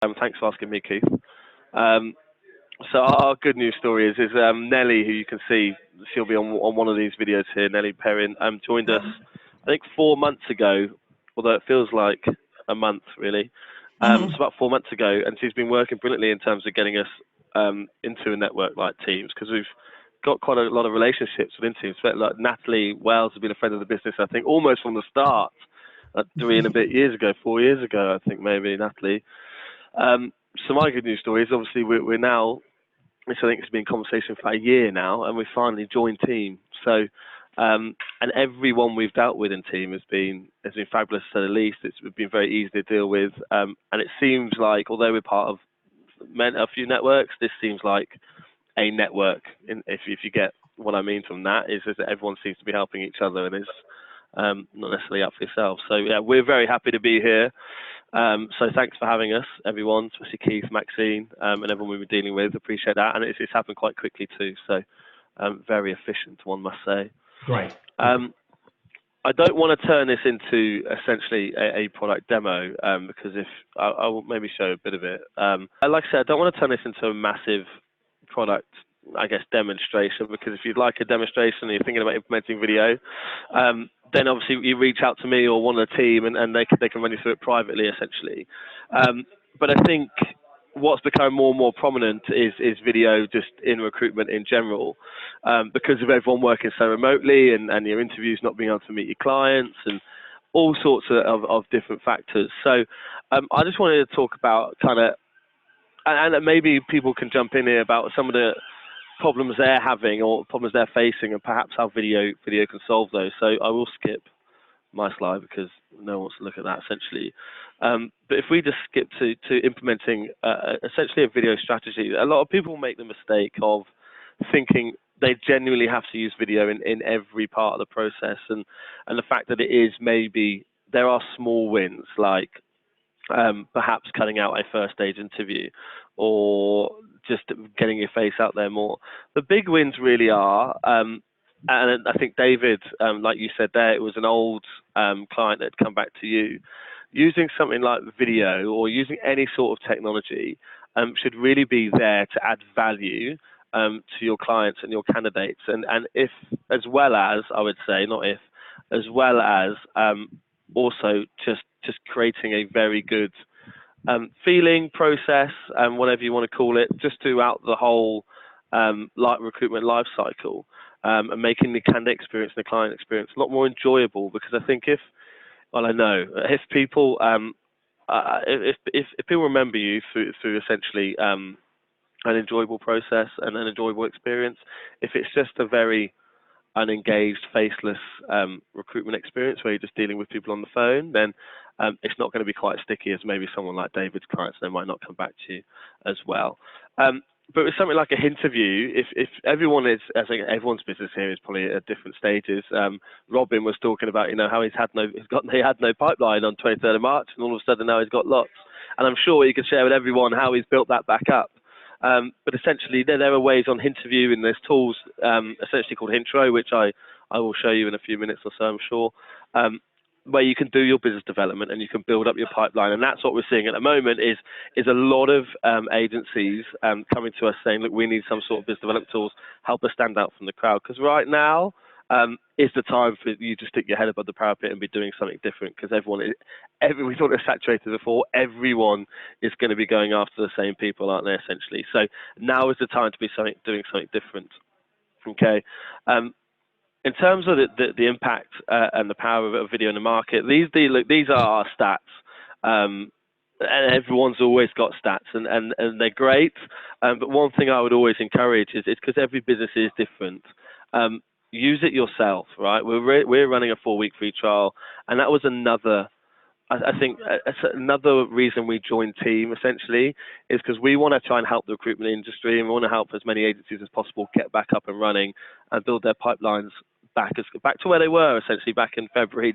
Thanks for asking me, Keith. Um, so our good news story is Nelly, who you can see, she'll be on one of these videos here. Nelly Perrin joined us, I think 4 months ago, although it feels like a month really. It's about 4 months ago, and she's been working brilliantly in terms of getting us into a network like Teams, because we've got quite a lot of relationships within Teams. Like Natalie Wells has been a friend of the business, I think, almost from the start, 3 and a bit years ago, 4 years ago, I think maybe, Natalie. So my good news story is obviously we're now, which I think has been in conversation for a year now, and we finally joined Team. So, and everyone we've dealt with in Team has been fabulous, to say the least. It's been very easy to deal with, and it seems like, although we're part of a few networks, this seems like a network. If you get what I mean from that, is that everyone seems to be helping each other, and it's not necessarily up for yourself. So yeah, we're very happy to be here. So thanks for having us, everyone, especially Keith, Maxine, and everyone we've been dealing with. Appreciate that, and it's happened quite quickly too. So very efficient, one must say. Great. I don't want to turn this into essentially a product demo, because if I will maybe show a bit of it. Like I said, I don't want to turn this into a massive product, I guess, demonstration, because if you'd like a demonstration and you're thinking about implementing video, then obviously you reach out to me or one of the team, and they can run you through it privately, essentially. But I think what's becoming more and more prominent is video just in recruitment in general, because of everyone working so remotely, and your interviews not being able to meet your clients, and all sorts of different factors. So I just wanted to talk about kind of, and maybe people can jump in here about some of the problems they're having or problems they're facing, and perhaps how video can solve those. So I will skip my slide because no one wants to look at that, essentially. But if we just skip to implementing essentially a video strategy, a lot of people make the mistake of thinking they genuinely have to use video in every part of the process, and the fact that it is, maybe there are small wins, like perhaps cutting out a first stage interview or just getting your face out there more. The big wins really are, and I think David, like you said there, it was an old client that had come back to you. Using something like video or using any sort of technology should really be there to add value to your clients and your candidates, and if, as well as, I would say, not if, as well as also just creating a very good feeling process, whatever you want to call it, just throughout the whole recruitment life cycle, and making the candidate experience and the client experience a lot more enjoyable. Because I think if people if people remember you through essentially an enjoyable process and an enjoyable experience, if it's just a very unengaged, faceless recruitment experience where you're just dealing with people on the phone, then it's not going to be quite sticky as maybe someone like David's clients. They might not come back to you as well. But with something like a Hinterview, if everyone is, I think everyone's business here is probably at different stages. Robin was talking about, how he had no pipeline on 23rd of March, and all of a sudden now he's got lots. And I'm sure he could share with everyone how he's built that back up. But essentially, there are ways on Hinterview, and there's tools essentially called Intro, which I will show you in a few minutes or so, I'm sure, where you can do your business development and you can build up your pipeline. And that's what we're seeing at the moment is a lot of agencies coming to us saying, look, we need some sort of business development tools, help us stand out from the crowd. Because right now is the time for you to stick your head above the parapet and be doing something different, because we thought it was saturated before. Everyone is going to be going after the same people, aren't they, essentially? So now is the time to be doing something different. Okay. In terms of the impact and the power of video in the market, these are our stats, and everyone's always got stats, and they're great. But one thing I would always encourage is because every business is different. Use it yourself, right? We're running a 4-week free trial, and that was another. I think another reason we joined Team, essentially, is because we want to try and help the recruitment industry, and we want to help as many agencies as possible get back up and running and build their pipelines back to where they were, essentially, back in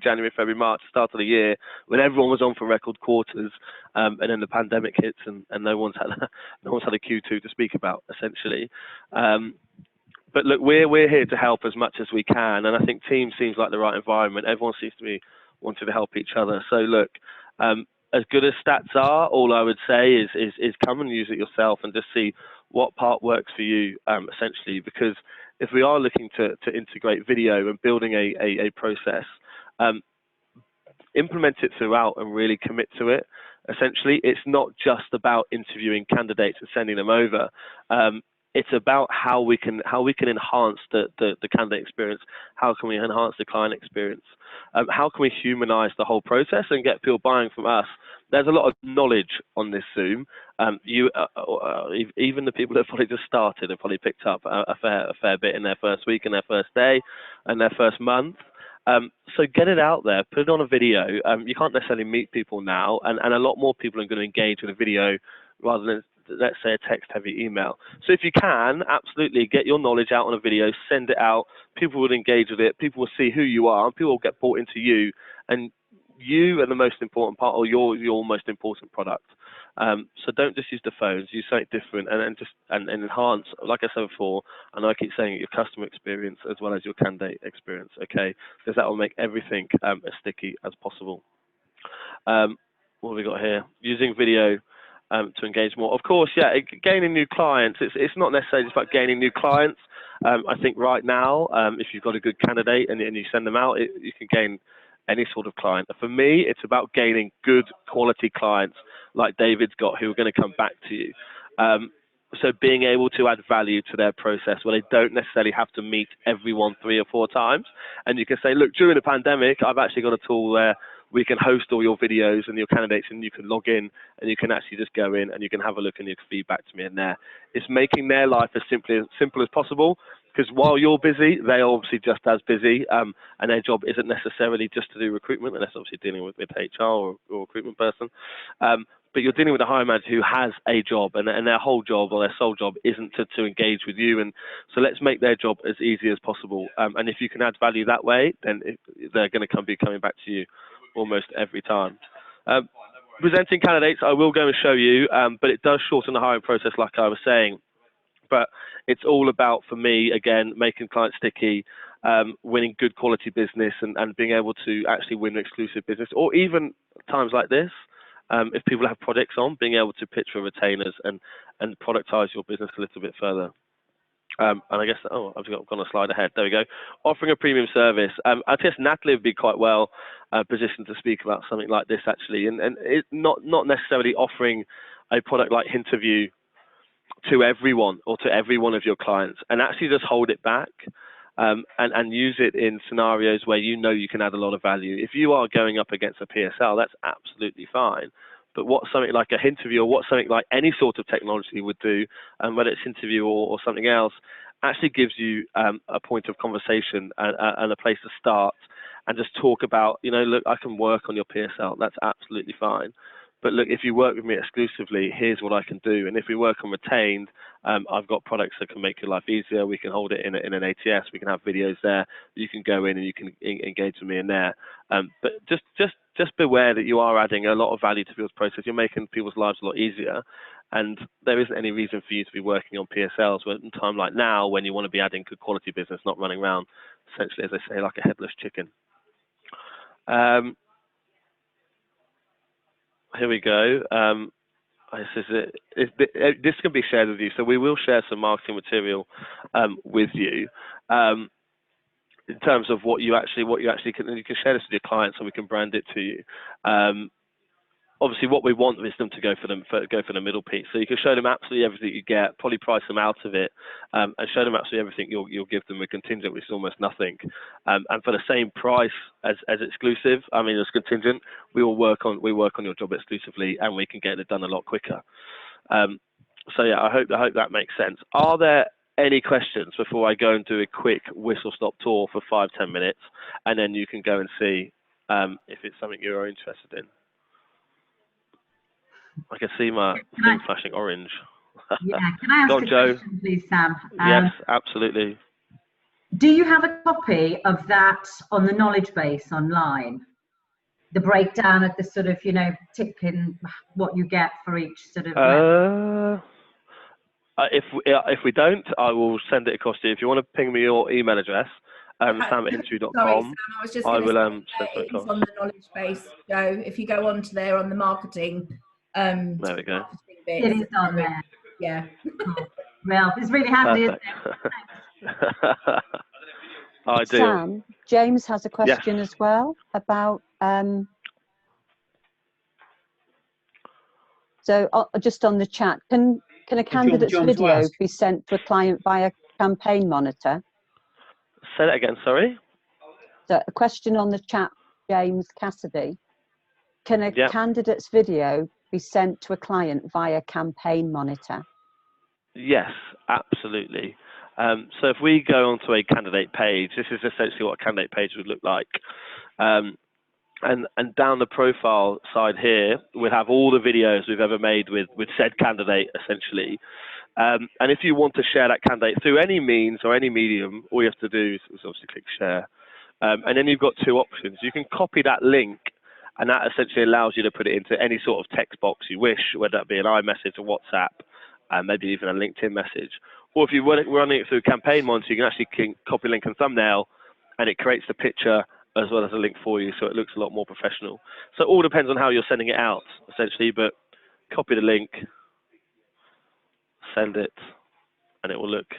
January, February, March, start of the year, when everyone was on for record quarters, and then the pandemic hits, and no one's had a Q2 to speak about, essentially. But look, we're here to help as much as we can, and I think Team seems like the right environment. Everyone seems to be wanting to help each other. So look, as good as stats are, all I would say is come and use it yourself and just see what part works for you, essentially. Because if we are looking to integrate video and building a process, implement it throughout and really commit to it. Essentially, it's not just about interviewing candidates and sending them over. It's about how we can enhance the candidate experience. How can we enhance the client experience? How can we humanize the whole process and get people buying from us? There's a lot of knowledge on this Zoom. Even the people that have probably just started have probably picked up a fair bit in their first week and their first day and their first month. So get it out there, put it on a video. You can't necessarily meet people now, and a lot more people are going to engage with a video rather than, let's say, a text-heavy email. So if you can, absolutely get your knowledge out on a video, send it out. People will engage with it. People will see who you are, and people will get bought into you. And you are the most important part, or your most important product. So don't just use the phones. Use something different, and enhance. Like I said before, and I keep saying it, your customer experience as well as your candidate experience. Okay, because that will make everything as sticky as possible. What have we got here? Using video to engage more. Of course, yeah, gaining new clients. It's not necessarily just about gaining new clients. I think right now, if you've got a good candidate and you send them out, you can gain any sort of client. For me, it's about gaining good quality clients like David's got, who are going to come back to you. So being able to add value to their process where they don't necessarily have to meet everyone 3 or 4 times. And you can say, look, during the pandemic, I've actually got a tool where we can host all your videos and your candidates, and you can log in and you can actually just go in and you can have a look and you can feedback to me in there. It's making their life as simple as possible, because while you're busy, they're obviously just as busy, and their job isn't necessarily just to do recruitment, unless obviously dealing with HR or recruitment person. But you're dealing with a hiring manager who has a job, and their whole job or their sole job isn't to engage with you. And so let's make their job as easy as possible. And if you can add value that way, then they're going to be coming back to you almost every time. Presenting candidates, I will go and show you, but it does shorten the hiring process, like I was saying. But it's all about, for me, again, making clients sticky, winning good quality business, and being able to actually win exclusive business, or even times like this, if people have projects on, being able to pitch for retainers and productize your business a little bit further. And I guess, I've gone a slide ahead. There we go. Offering a premium service. I guess Natalie would be quite well positioned to speak about something like this, actually, and it's not necessarily offering a product like Hinterview to everyone or to every one of your clients, and actually just hold it back and use it in scenarios where you know you can add a lot of value. If you are going up against a PSL, that's absolutely fine. But what something like a Hinterview, or what something like any sort of technology would do, whether it's Hinterview or something else, actually gives you a point of conversation and a place to start, and just talk about, look, I can work on your PSL. That's absolutely fine. But look, if you work with me exclusively, here's what I can do. And if we work on retained, I've got products that can make your life easier. We can hold it in an ATS. We can have videos there. You can go in and you can engage with me in there. But just beware that you are adding a lot of value to people's process. You're making people's lives a lot easier. And there isn't any reason for you to be working on PSLs at a time like now, when you want to be adding good quality business, not running around, essentially, as I say, like a headless chicken. Here we go. This can be shared with you, so we will share some marketing material with you in terms of what you actually can. You can share this with your clients, and we can brand it to you. Obviously, what we want is them to go for the middle piece. So you can show them absolutely everything you get, probably price them out of it, and show them absolutely everything you'll give them a contingent, which is almost nothing. And for the same price as exclusive, as contingent, we work on your job exclusively, and we can get it done a lot quicker. So yeah, I hope that makes sense. Are there any questions before I go and do a quick whistle-stop tour for 5-10 minutes, and then you can go and see if it's something you're interested in? I can see my thing flashing orange. Yeah, can I ask a question, please, Sam? Yes, absolutely. Do you have a copy of that on the knowledge base online? The breakdown of the sort of, ticking what you get for each sort of. If we don't, I will send it across to you. If you want to ping me your email address, sam@hinterview.com. Sorry, Sam, I was just I will send it it is on the knowledge base, Joe. If you go onto there on the marketing, there we go. marketing bit, It is on there. Yeah. Cool. Well, it's really handy, isn't it? Ideal. Sam, James has a question as well about so just on the chat, can a candidate's video be sent to a client via Campaign Monitor? Say that again, sorry. So a question on the chat, James Cassidy. Can a candidate's video be sent to a client via Campaign Monitor? Yes, absolutely. So if we go onto a candidate page, this is essentially what a candidate page would look like. And down the profile side here, we'll have all the videos we've ever made with said candidate, essentially. And if you want to share that candidate through any means or any medium, all you have to do is obviously click share. And then you've got two options. You can copy that link, and that essentially allows you to put it into any sort of text box you wish, whether that be an iMessage or WhatsApp, and maybe even a LinkedIn message. Or if you're running it through Campaign Monitor, you can actually copy link and thumbnail, and it creates the picture as well as a link for you, so it looks a lot more professional. So it all depends on how you're sending it out, essentially, but copy the link, send it, and it will look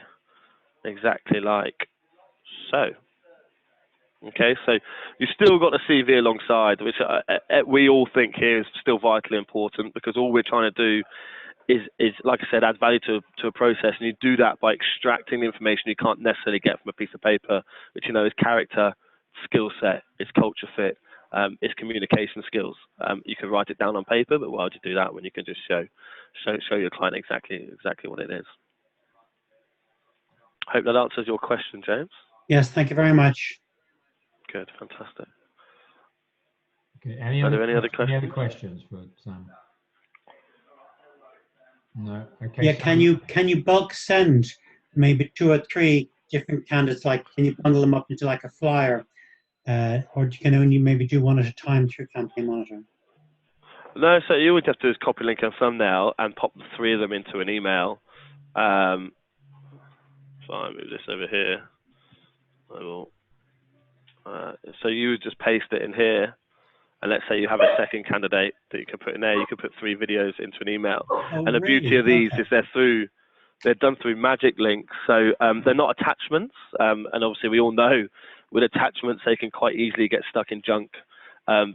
exactly like so. Okay, so you've still got the CV alongside, which we all think here is still vitally important, because all we're trying to do is like I said, add value to a process, and you do that by extracting the information you can't necessarily get from a piece of paper, which is character, skill set, it's culture fit, it's communication skills. You can write it down on paper, but why would you do that when you can just show your client exactly what it is? Hope that answers your question, James. Yes, thank you very much. Good, fantastic. Okay, Are there any other questions? Any other questions for Sam? No. Okay. Yeah, can you bulk send maybe 2 or 3 different candidates? Like, can you bundle them up into like a flyer, or you can only maybe do one at a time through Campaign Monitor? No, so you would have to just copy link and thumbnail and pop the 3 of them into an email. So I move this over here. I will. So you would just paste it in here, and let's say you have a second candidate that you can put in there. You can put 3 videos into an email, and the beauty of these is they're done through magic links, so they're not attachments. And obviously, we all know with attachments they can quite easily get stuck in junk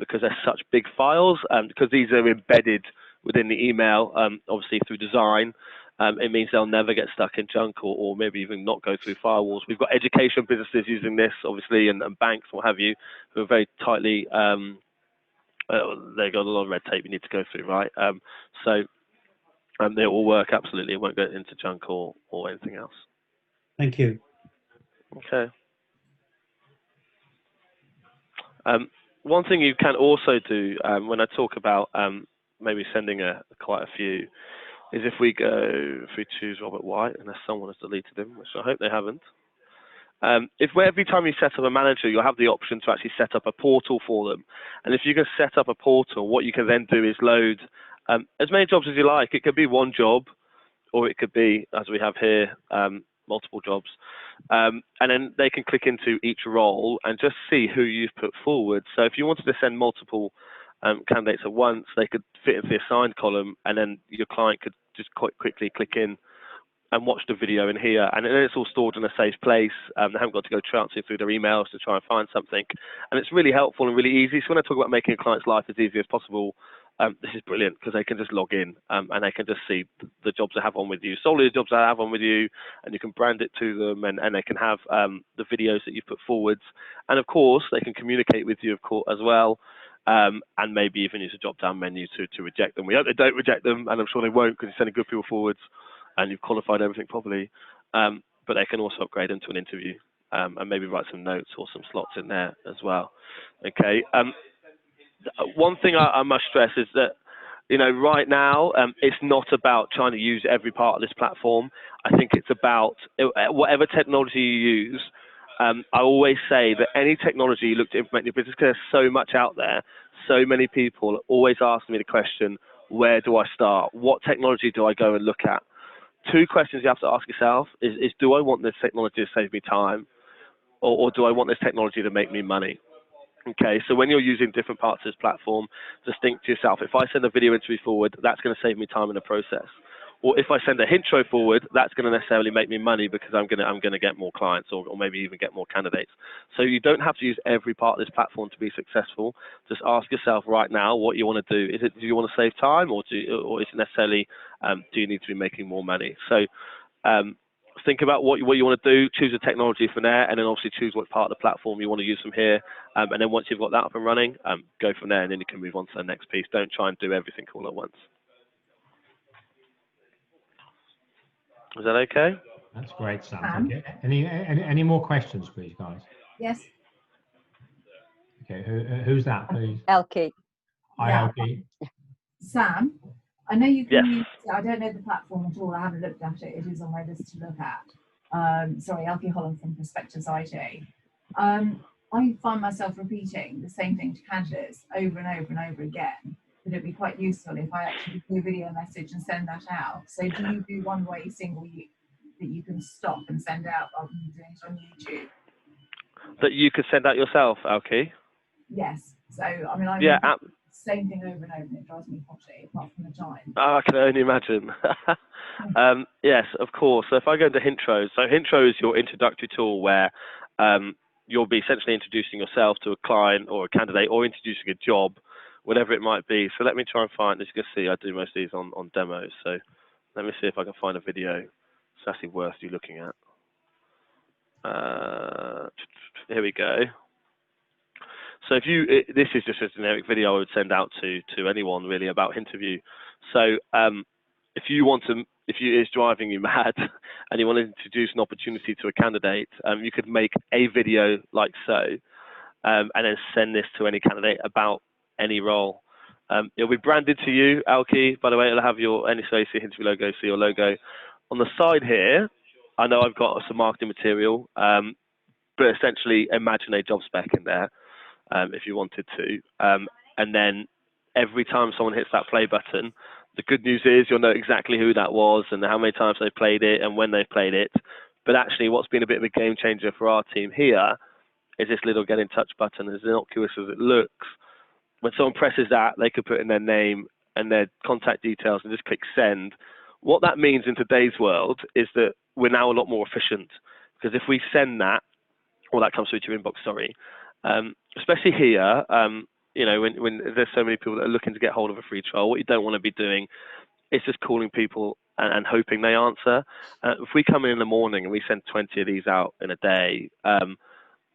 because they're such big files. Because these are embedded within the email, obviously through design. It means they'll never get stuck in junk or maybe even not go through firewalls. We've got education businesses using this, obviously, and banks, what have you, who are very tightly, they've got a lot of red tape you need to go through, right? So they all work, absolutely. It won't go into junk or anything else. Thank you. Okay. One thing you can also do when I talk about maybe sending quite a few, is if we choose Robert White, unless someone has deleted him, which I hope they haven't. Every time you set up a manager, you'll have the option to actually set up a portal for them. And if you can set up a portal, what you can then do is load as many jobs as you like. It could be 1 job, or it could be, as we have here, multiple jobs. And then they can click into each role and just see who you've put forward. So if you wanted to send multiple candidates at once, they could fit into the assigned column, and then your client could just quite quickly click in and watch the video in here, and then it's all stored in a safe place. They haven't got to go trouncing through their emails to try and find something, and it's really helpful and really easy. So when I talk about making a client's life as easy as possible, this is brilliant, because they can just log in and they can just see the jobs they have on with you, solely the jobs they have on with you, and you can brand it to them, and they can have the videos that you've put forwards, and of course they can communicate with you, of course, as well. And maybe even use a drop-down menu to reject them. We hope they don't reject them, and I'm sure they won't, because you're sending good people forwards and you've qualified everything properly. But they can also upgrade them to an interview and maybe write some notes or some slots in there as well. Okay. One thing I must stress is that, right now, it's not about trying to use every part of this platform. I think it's about whatever technology you use. I always say that any technology you look to implement in your business, because there's so much out there, so many people always ask me the question, where do I start? What technology do I go and look at? 2 questions you have to ask yourself is do I want this technology to save me time? or do I want this technology to make me money? Okay, so when you're using different parts of this platform, just think to yourself, if I send a video interview forward, that's going to save me time in the process. Or if I send a intro forward, that's going to necessarily make me money because I'm going to get more clients or maybe even get more candidates. So you don't have to use every part of this platform to be successful. Just ask yourself right now what you want to do. Do you want to save time, or is it necessarily do you need to be making more money? So think about what you want to do, choose a technology from there, and then obviously choose what part of the platform you want to use from here. And then once you've got that up and running, go from there, and then you can move on to the next piece. Don't try and do everything all at once. Is that okay? That's great, Sam. Thank you. Any more questions, please, guys? Yes. Okay, who's that, please? Elkie. Hi, Yeah. Elkie. Sam, I know you can Yes. use, I don't know the platform at all. I haven't looked at it. It is on my list to look at. Sorry, Elkie Holland from Prospectus IT. I find myself repeating the same thing to candidates over and over and over again. But it'd be quite useful if I actually do a video message and send that out. So do you do one-way single that you can stop and send out rather than doing it on YouTube? That you could send out yourself, Alki? Yes. So, I mean, I'm same thing over and over, and it drives me potty, apart from the time. Oh, I can only imagine. Yes, of course. So if I go into Hintro, so Hintro is your introductory tool where you'll be essentially introducing yourself to a client or a candidate or introducing a job, whatever it might be. So let me try and find, as you can see, I do most of these on demos. So let me see if I can find a video it's actually worth you looking at. Here we go. So this is just a generic video I would send out to anyone really about Hinterview. So if it's driving you mad and you want to introduce an opportunity to a candidate, you could make a video like so, and then send this to any candidate about any role. It'll be branded to you, Alki. By the way, it'll have your NSAC Hinterview logo, so your logo. On the side here, I know I've got some marketing material, but essentially imagine a job spec in there. If you wanted to, and then every time someone hits that play button, the good news is you'll know exactly who that was and how many times they played it and when they played it. But actually what's been a bit of a game changer for our team here is this little get in touch button. As innocuous as it looks, when someone presses that, they could put in their name and their contact details and just click send. What that means in today's world is that we're now a lot more efficient, because if we send that, or that comes through to your inbox, sorry, especially here, you know, when there's so many people that are looking to get hold of a free trial, what you don't want to be doing is just calling people and hoping they answer. If we come in the morning and we send 20 of these out in a day,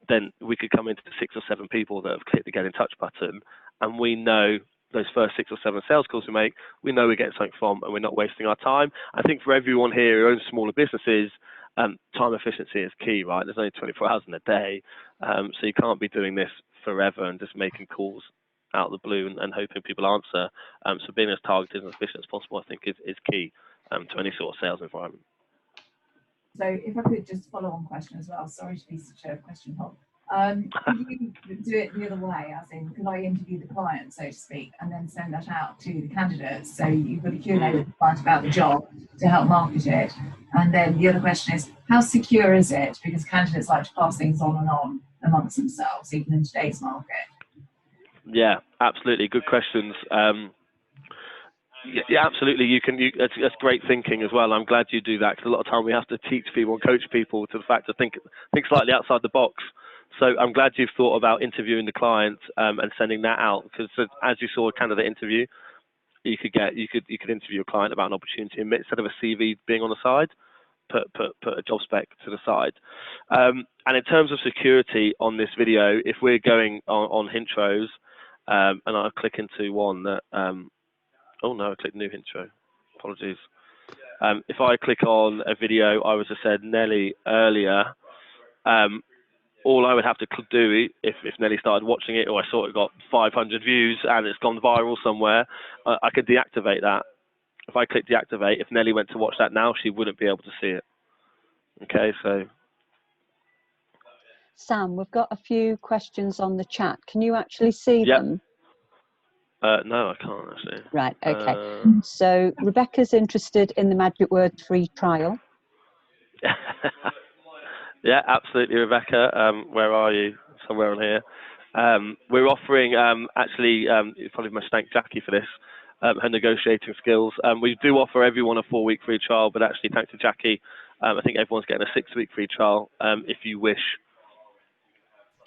then we could come into 6 or 7 people that have clicked the get in touch button, and we know those first 6 or 7 sales calls we make, we know we're getting something from, and we're not wasting our time. I think for everyone here who owns smaller businesses, time efficiency is key, right? There's only 24 hours in a day, so you can't be doing this forever and just making calls out of the blue and hoping people answer. So being as targeted and efficient as possible, I think, is key to any sort of sales environment. So if I could just follow on question as well, sorry to be such a question hog. Could you do it the other way, as in, could I interview the client, so to speak, and then send that out to the candidates? So you've got a Q&A with the client about the job to help market it. And then the other question is, how secure is it? Because candidates like to pass things on and on amongst themselves, even in today's market. Yeah, absolutely. Good questions. Yeah, absolutely. That's great thinking as well. I'm glad you do that, because a lot of time we have to teach people and coach people to the fact to think slightly outside the box. So I'm glad you've thought about interviewing the client and sending that out, because as you saw a candidate interview, you could interview a client about an opportunity, and instead of a CV being on the side, put a job spec to the side. And in terms of security on this video, if we're going on Hintros, and I'll click into one that, oh no, I clicked new Hintro, apologies. If I click on a video, I was just said Nelly earlier, all I would have to do if Nelly started watching it, or I saw it got 500 views and it's gone viral somewhere, I could deactivate that. If I click deactivate, if Nelly went to watch that now, she wouldn't be able to see it. Okay, so. Sam, we've got a few questions on the chat. Can you actually see them? No, I can't actually. Right, okay. So Rebecca's interested in the Magic Word free trial. Yeah, absolutely, Rebecca. Where are you? Somewhere on here. We're offering, you probably must thank Jackie for this, her negotiating skills. We do offer everyone a 4-week free trial, but actually, thanks to Jackie, I think everyone's getting a 6-week free trial if you wish.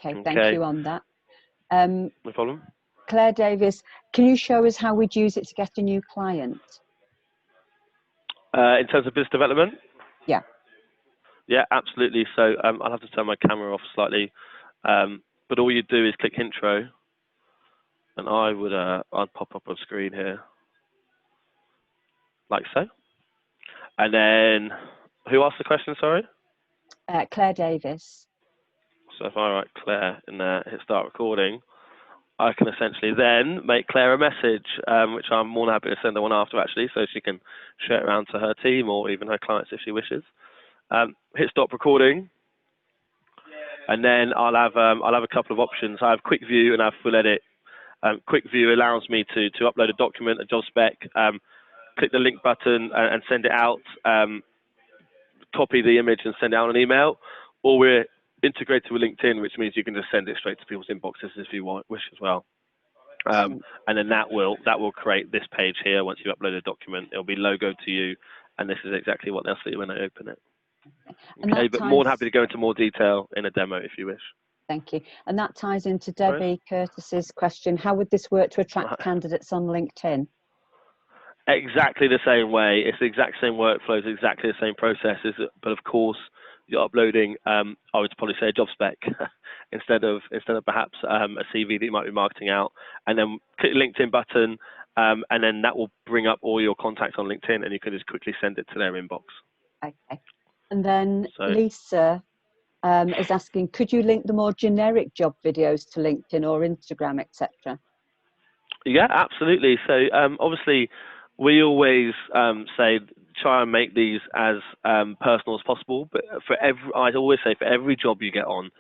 Okay, thank you on that. No problem. Claire Davis, can you show us how we'd use it to get a new client? In terms of business development? Yeah. Yeah, absolutely. So I'll have to turn my camera off slightly, but all you do is click intro, and I'd pop up on screen here, like so. And then, who asked the question? Sorry. Claire Davis. So if I write Claire in there, hit start recording, I can essentially then make Claire a message, which I'm more than happy to send her one after actually, so she can share it around to her team or even her clients if she wishes. Hit stop recording, and then I'll have a couple of options. I have quick view and I have full edit. Quick view allows me to upload a document, a job spec, click the link button and send it out, copy the image and send it out an email, or we're integrated with LinkedIn, which means you can just send it straight to people's inboxes if you wish as well. And then that will create this page here. Once you upload a document, it'll be logoed to you, and this is exactly what they'll see when they open it. Okay, but more than happy to go into more detail in a demo if you wish. Thank you. And that ties into Debbie Curtis's question. How would this work to attract candidates on LinkedIn? Exactly the same way. It's the exact same workflows, exactly the same processes, but of course you're uploading, I would probably say a job spec instead of perhaps a CV that you might be marketing out, and then click the LinkedIn button, and then that will bring up all your contacts on LinkedIn, and you can just quickly send it to their inbox. Okay. And then Lisa is asking, could you link the more generic job videos to LinkedIn or Instagram, etc.? Yeah, absolutely. So obviously, we always say try and make these as personal as possible. But I always say for every job you get on,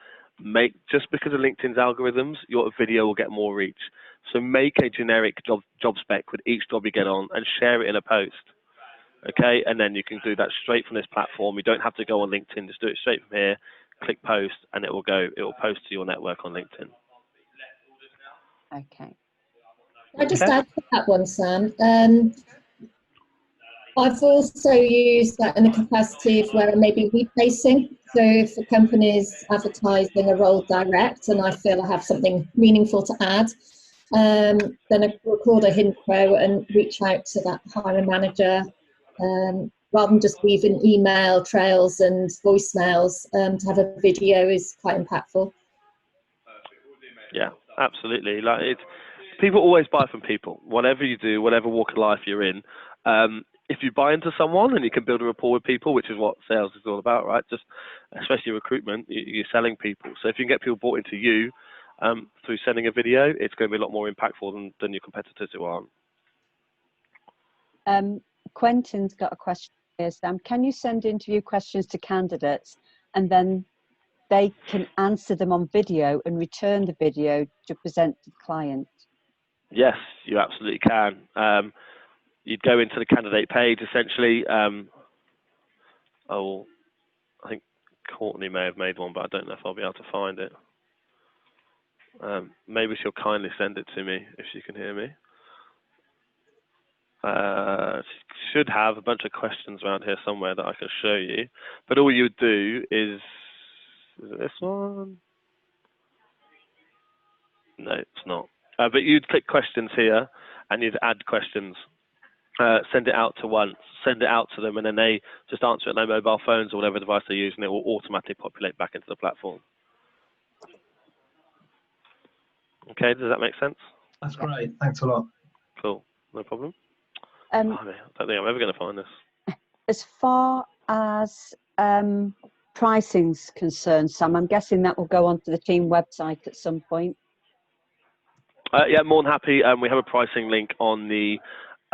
just because of LinkedIn's algorithms, your video will get more reach. So make a generic job spec with each job you get on and share it in a post. Okay, and then you can do that straight from this platform. You don't have to go on LinkedIn. Just do it straight from here. Click post, and it will post to your network on LinkedIn. Okay. I just add to that one, Sam. I've also used that in the capacity of where maybe replacing. So if a company is advertising a role direct and I feel I have something meaningful to add, then I record a intro and reach out to that hiring manager, rather than just leaving email trails and voicemails. To have a video is quite impactful. Yeah, absolutely. People always buy from people. Whatever you do, whatever walk of life you're in, if you buy into someone and you can build a rapport with people, which is what sales is all about, right? Just especially recruitment, you're selling people. So if you can get people bought into you through sending a video, it's going to be a lot more impactful than your competitors who aren't. Quentin's got a question here, Sam. Can you send interview questions to candidates and then they can answer them on video and return the video to present to the client? Yes, you absolutely can. You'd go into the candidate page essentially. I think Courtney may have made one, but I don't know if I'll be able to find it. Maybe she'll kindly send it to me if she can hear me. Should have a bunch of questions around here somewhere that I can show you. But all you would do is it this one? No, it's not. But you'd click questions here and you'd add questions. Send it out to them, and then they just answer it on their mobile phones or whatever device they use, and it will automatically populate back into the platform. Okay, does that make sense? That's great. Thanks a lot. Cool, no problem. I don't think I'm ever going to find this. As far as pricing's concerned, Sam, I'm guessing that will go onto the team website at some point. Yeah, more than happy. We have a pricing link on the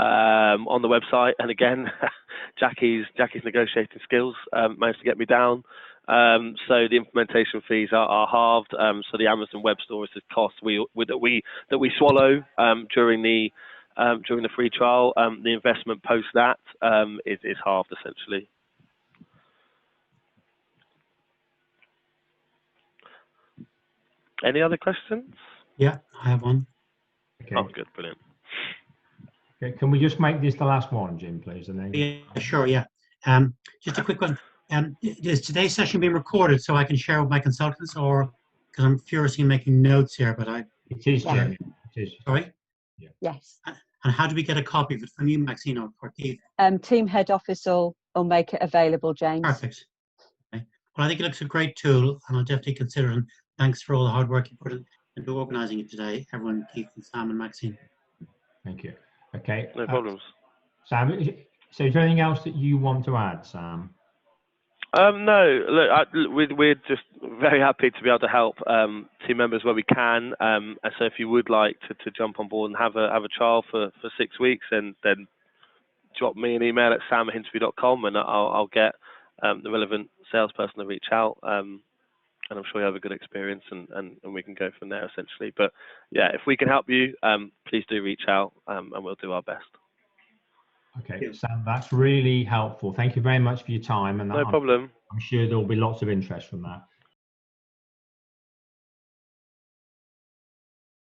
website, and again, Jackie's negotiating skills managed to get me down. So the implementation fees are halved. So the Amazon Web Store is the cost that we swallow during the free trial. The investment post that is halved essentially. Any other questions? Yeah, I have one. Okay. Oh, good, brilliant. Okay. Can we just make this the last one, Jim, please? And then. Yeah, sure. Yeah. Just a quick one. Is today's session being recorded so I can share with my consultants, or because I'm furiously making notes here, but I. It is, Yeah. Jim. It is. Sorry. Yes. And how do we get a copy of it from you, Maxine, or Keith? Team head office will make it available, James. Perfect. Okay. Well, I think it looks a great tool, and I'll definitely consider it. And thanks for all the hard work you put into organising it today, everyone, Keith and Sam and Maxine. Thank you. Okay. No problems. Sam, so is there anything else that you want to add, Sam? No, look, we're just very happy to be able to help team members where we can. And so if you would like to jump on board and have a trial for 6 weeks, then drop me an email at sam@hinterview.com, and I'll get the relevant salesperson to reach out. And I'm sure you have a good experience, and we can go from there essentially. But yeah, if we can help you, please do reach out, and we'll do our best. Okay, Sam, that's really helpful. Thank you very much for your time. And No problem. I'm sure there will be lots of interest from that.